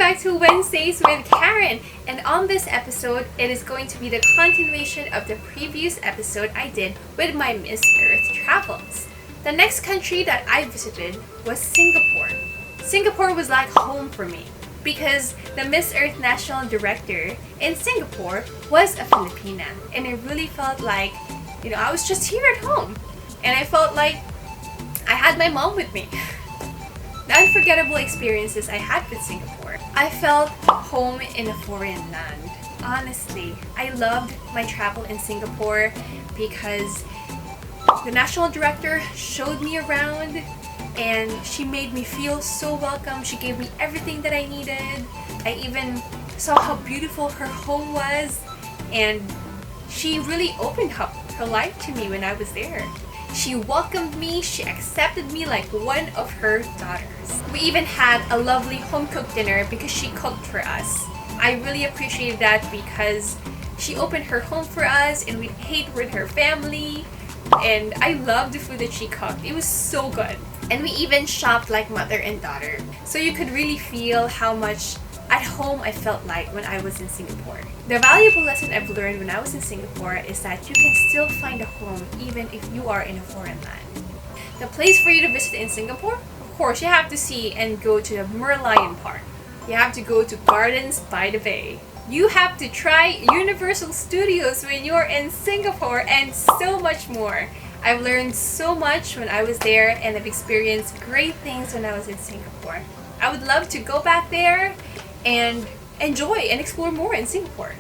back to Wednesdays with Karen, and on this episode, it is going to be the continuation of the previous episode I did with my Miss Earth travels. The next country that I visited was Singapore. Singapore was like home for me because the Miss Earth National Director in Singapore was a Filipina, and it really felt like, I was just here at home, and I felt like I had my mom with me. The unforgettable experiences I had with Singapore. I felt home in a foreign land. Honestly, I loved my travel in Singapore because the national director showed me around and she made me feel so welcome. She gave me everything that I needed. I even saw how beautiful her home was, and she really opened up her life to me when I was there. She welcomed me, she accepted me like one of her daughters. We even had a lovely home-cooked dinner because she cooked for us. I really appreciated that because she opened her home for us and we ate with her family. And I loved the food that she cooked. It was so good. And we even shopped like mother and daughter. So you could really feel how much at home I felt like when I was in Singapore. The valuable lesson I've learned when I was in Singapore is that you can still find a home even if you are in a foreign land. The place for you to visit in Singapore? Of course, you have to see and go to the Merlion Park. You have to go to Gardens by the Bay. You have to try Universal Studios when you're in Singapore, and so much more. I've learned so much when I was there, and I've experienced great things when I was in Singapore. I would love to go back there and enjoy and explore more in Singapore.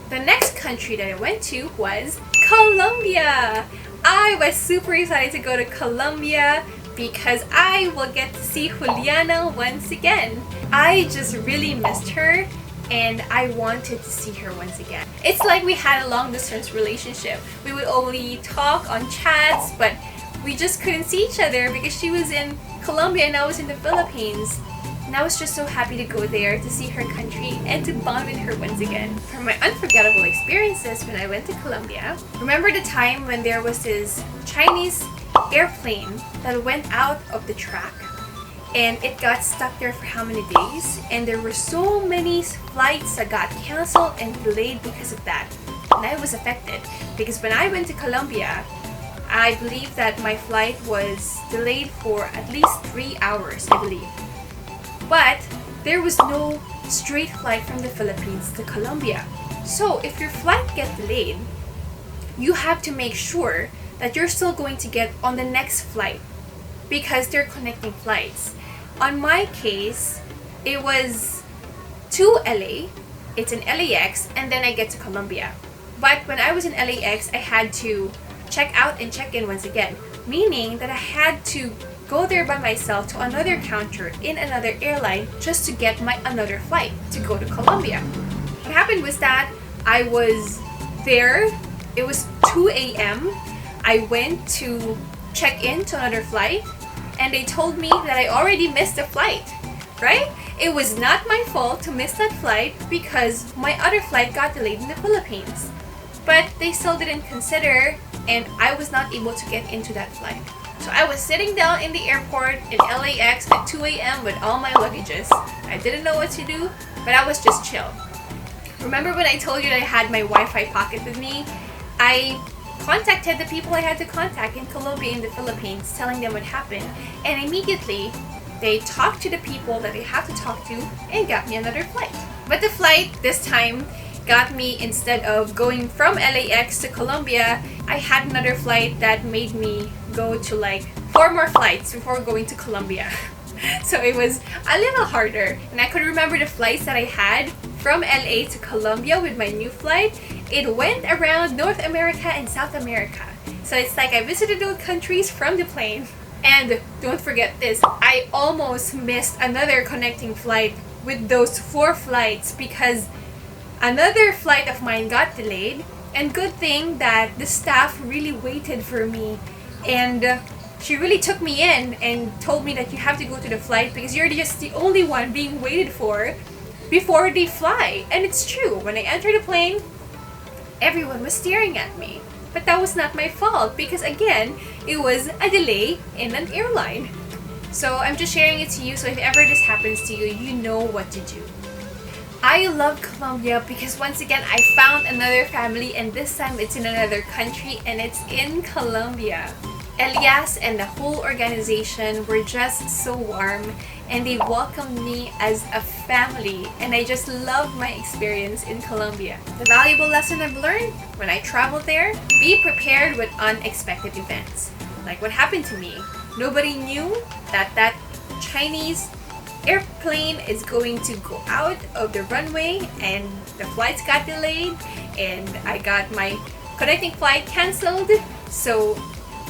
The next country that I went to was Colombia. I was super excited to go to Colombia because I will get to see Juliana once again. I just really missed her and I wanted to see her once again. It's like we had a long distance relationship. We would only talk on chats, but we just couldn't see each other because she was in Colombia and I was in the Philippines. And I was just so happy to go there to see her country and to bond with her once again. From my unforgettable experiences when I went to Colombia, remember the time when there was this Chinese airplane that went out of the track and it got stuck there for how many days? And there were so many flights that got canceled and delayed because of that. And I was affected because when I went to Colombia, I believe that my flight was delayed for at least 3 hours, I believe. But there was no straight flight from the Philippines to Colombia. So if your flight gets delayed, you have to make sure that you're still going to get on the next flight because they're connecting flights. On my case, it was to LA. It's in LAX, and then I get to Colombia. But when I was in LAX, I had to check out and check in once again, meaning that I had to go there by myself to another counter in another airline just to get my another flight to go to Colombia. What happened was that I was there, it was 2 a.m. I went to check in to another flight and they told me that I already missed a flight, right? It was not my fault to miss that flight because my other flight got delayed in the Philippines. But they still didn't consider and I was not able to get into that flight. So I was sitting down in the airport in LAX at 2 a.m. with all my luggages. I didn't know what to do, but I was just chill. Remember when I told you that I had my Wi-Fi pocket with me? I contacted the people I had to contact in Colombia and the Philippines, telling them what happened. And immediately, they talked to the people that they had to talk to and got me another flight. But the flight this time got me, instead of going from LAX to Colombia, I had another flight that made me go to like 4 more flights before going to Colombia. So it was a little harder. And I could remember the flights that I had from LA to Colombia with my new flight. It went around North America and South America. So it's like I visited those countries from the plane. And don't forget this, I almost missed another connecting flight with those 4 flights because another flight of mine got delayed, and good thing that the staff really waited for me and she really took me in and told me that you have to go to the flight because you're just the only one being waited for before they fly. And it's true, when I entered the plane, everyone was staring at me. But that was not my fault because again, it was a delay in an airline. So I'm just sharing it to you, so if ever this happens to you, you know what to do. I love Colombia because once again I found another family, and this time it's in another country and it's in Colombia. Elias and the whole organization were just so warm and they welcomed me as a family, and I just love my experience in Colombia. The valuable lesson I've learned when I travel there: be prepared with unexpected events. Like what happened to me. Nobody knew that Chinese airplane is going to go out of the runway and the flights got delayed and I got my connecting flight cancelled. So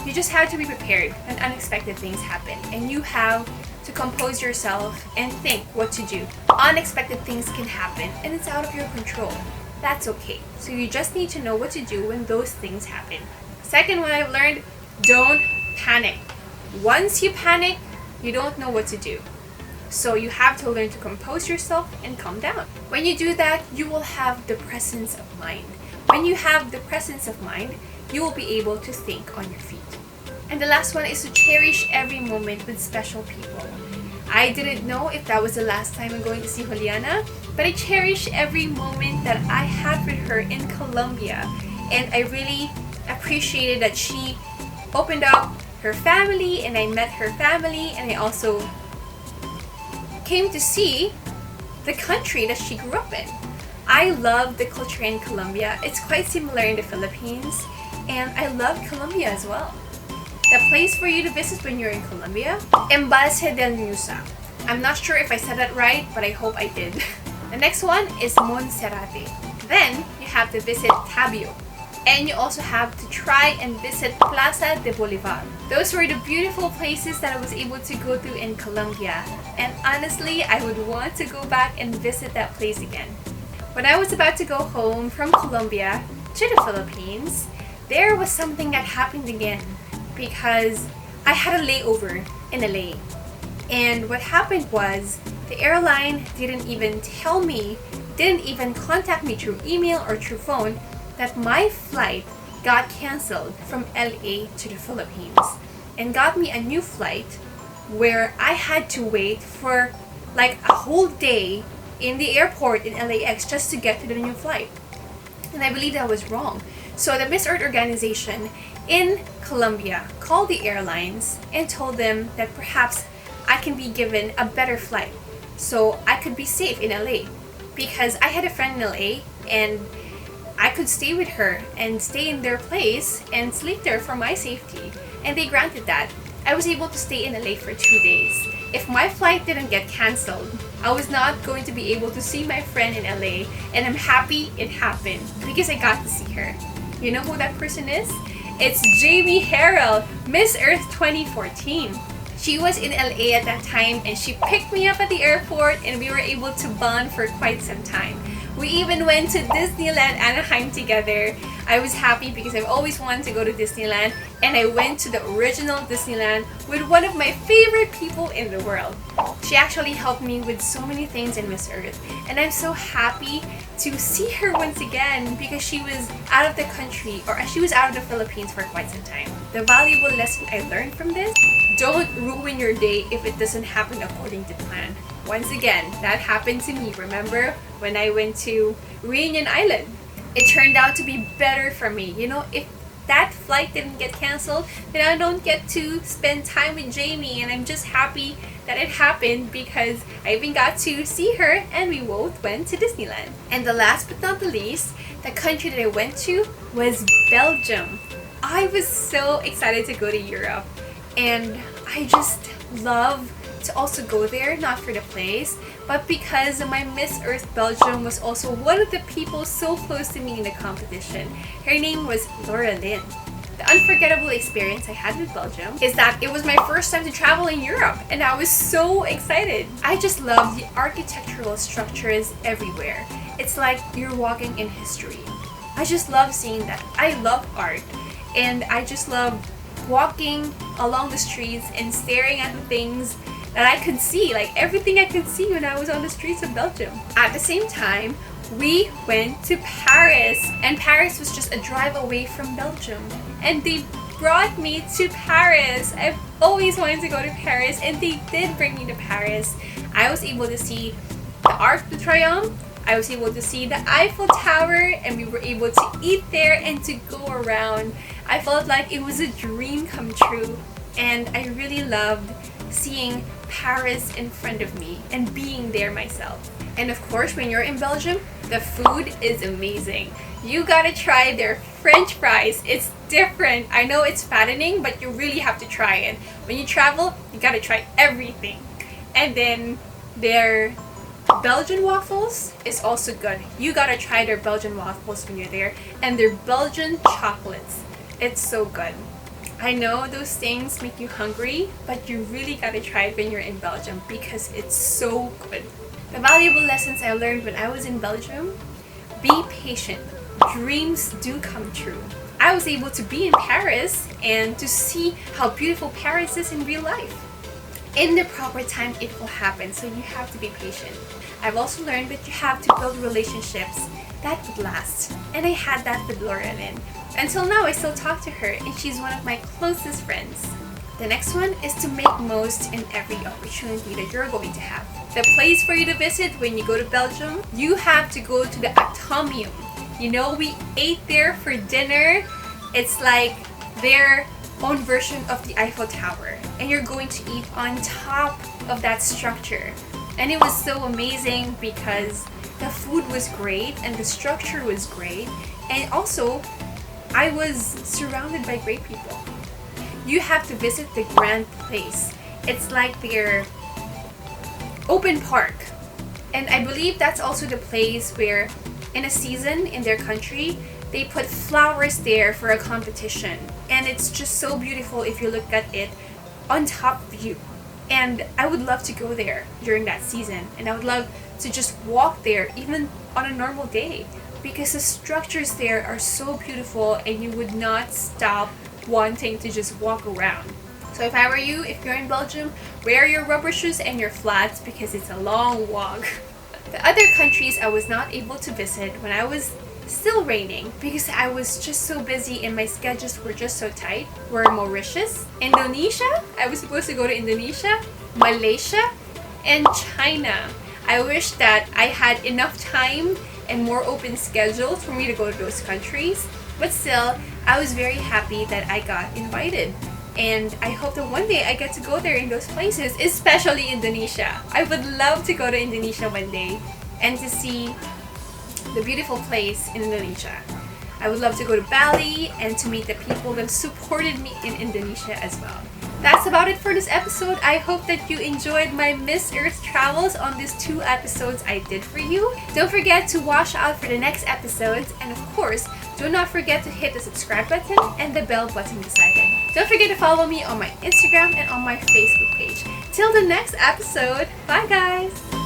you just have to be prepared when unexpected things happen, and you have to compose yourself and think what to do. Unexpected things can happen and it's out of your control. That's okay. So you just need to know what to do when those things happen. Second one I've learned: don't panic. Once you panic, you don't know what to do. So you have to learn to compose yourself and calm down. When you do that, you will have the presence of mind. When you have the presence of mind, you will be able to think on your feet. And the last one is to cherish every moment with special people. I didn't know if that was the last time I'm going to see Juliana, but I cherish every moment that I had with her in Colombia. And I really appreciated that she opened up her family and I met her family, and I also came to see the country that she grew up in. I love the culture in Colombia. It's quite similar in the Philippines, and I love Colombia as well. The place for you to visit when you're in Colombia: Embalse del Musa. I'm not sure if I said that right, but I hope I did. The next one is Monserrate. Then you have to visit Tabio. And you also have to try and visit Plaza de Bolivar. Those were the beautiful places that I was able to go through in Colombia. And honestly, I would want to go back and visit that place again. When I was about to go home from Colombia to the Philippines, there was something that happened again because I had a layover in LA. And what happened was the airline didn't even tell me, didn't even contact me through email or through phone that my flight got canceled from LA to the Philippines, and got me a new flight where I had to wait for like a whole day in the airport in LAX just to get to the new flight. And I believe that was wrong. So the Miss Earth organization in Colombia called the airlines and told them that perhaps I can be given a better flight so I could be safe in LA, because I had a friend in LA and I could stay with her and stay in their place and sleep there for my safety. And they granted that. I was able to stay in LA for 2 days. If my flight didn't get cancelled, I was not going to be able to see my friend in LA, and I'm happy it happened because I got to see her. You know who that person is? It's Jamie Harrell, Miss Earth 2014. She was in LA at that time and she picked me up at the airport and we were able to bond for quite some time. We even went to Disneyland Anaheim together. I was happy because I've always wanted to go to Disneyland, and I went to the original Disneyland with one of my favorite people in the world. She actually helped me with so many things in Miss Earth, and I'm so happy to see her once again because she was out of the country, or she was out of the Philippines for quite some time. The valuable lesson I learned from this: don't ruin your day if it doesn't happen according to plan. Once again, that happened to me. Remember when I went to Reunion Island? It turned out to be better for me. You know, if that flight didn't get canceled, then I don't get to spend time with Jamie, and I'm just happy that it happened because I even got to see her and we both went to Disneyland. And the last but not the least, the country that I went to was Belgium. I was so excited to go to Europe, and I just love to also go there, not for the place, but because my Miss Earth Belgium was also one of the people so close to me in the competition. Her name was Laura Lynn. The unforgettable experience I had with Belgium is that it was my first time to travel in Europe, and I was so excited. I just love the architectural structures everywhere. It's like you're walking in history. I just love seeing that. I love art, and I just love walking along the streets and staring at the things that I could see, like everything I could see when I was on the streets of Belgium. At the same time, we went to Paris, and Paris was just a drive away from Belgium, and they brought me to Paris. I've always wanted to go to Paris, and they did bring me to Paris. I was able to see the Arc de Triomphe. I was able to see the Eiffel Tower, and we were able to eat there and to go around. I felt like it was a dream come true, and I really loved seeing Paris in front of me and being there myself. And of course, when you're in Belgium, the food is amazing. You gotta try their French fries. It's different. I know it's fattening, but you really have to try it. When you travel, you gotta try everything. And then their Belgian waffles is also good. You gotta try their Belgian waffles when you're there. And their Belgian chocolates. It's so good. I know those things make you hungry, but you really gotta try it when you're in Belgium because it's so good. The valuable lessons I learned when I was in Belgium: be patient. Dreams do come true. I was able to be in Paris and to see how beautiful Paris is in real life. In the proper time, it will happen, so you have to be patient. I've also learned that you have to build relationships that would last, and I had that with Laureline. Until now, I still talk to her, and she's one of my closest friends. The next one is to make most in every opportunity that you're going to have. The place for you to visit when you go to Belgium, you have to go to the Atomium. You know, we ate there for dinner. It's like their own version of the Eiffel Tower, and you're going to eat on top of that structure. And it was so amazing because the food was great and the structure was great, and also I was surrounded by great people. You have to visit the Grand Place. It's like their open park. And I believe that's also the place where in a season in their country, they put flowers there for a competition. And it's just so beautiful if you look at it on top view. And I would love to go there during that season. And I would love to just walk there even on a normal day, because the structures there are so beautiful and you would not stop wanting to just walk around. So if I were you, if you're in Belgium, wear your rubber shoes and your flats because it's a long walk. The other countries I was not able to visit when I was still raining because I was just so busy and my schedules were just so tight were Mauritius, Indonesia. I was supposed to go to Indonesia, Malaysia, and China. I wish that I had enough time and more open schedules for me to go to those countries, but still, I was very happy that I got invited. And I hope that one day I get to go there in those places, especially Indonesia. I would love to go to Indonesia one day and to see the beautiful place in Indonesia. I would love to go to Bali and to meet the people that supported me in Indonesia as well. That's about it for this episode. I hope that you enjoyed my Miss Earth travels on these 2 episodes I did for you. Don't forget to watch out for the next episodes, and of course, do not forget to hit the subscribe button and the bell button beside it. Don't forget to follow me on my Instagram and on my Facebook page. Till the next episode, bye guys!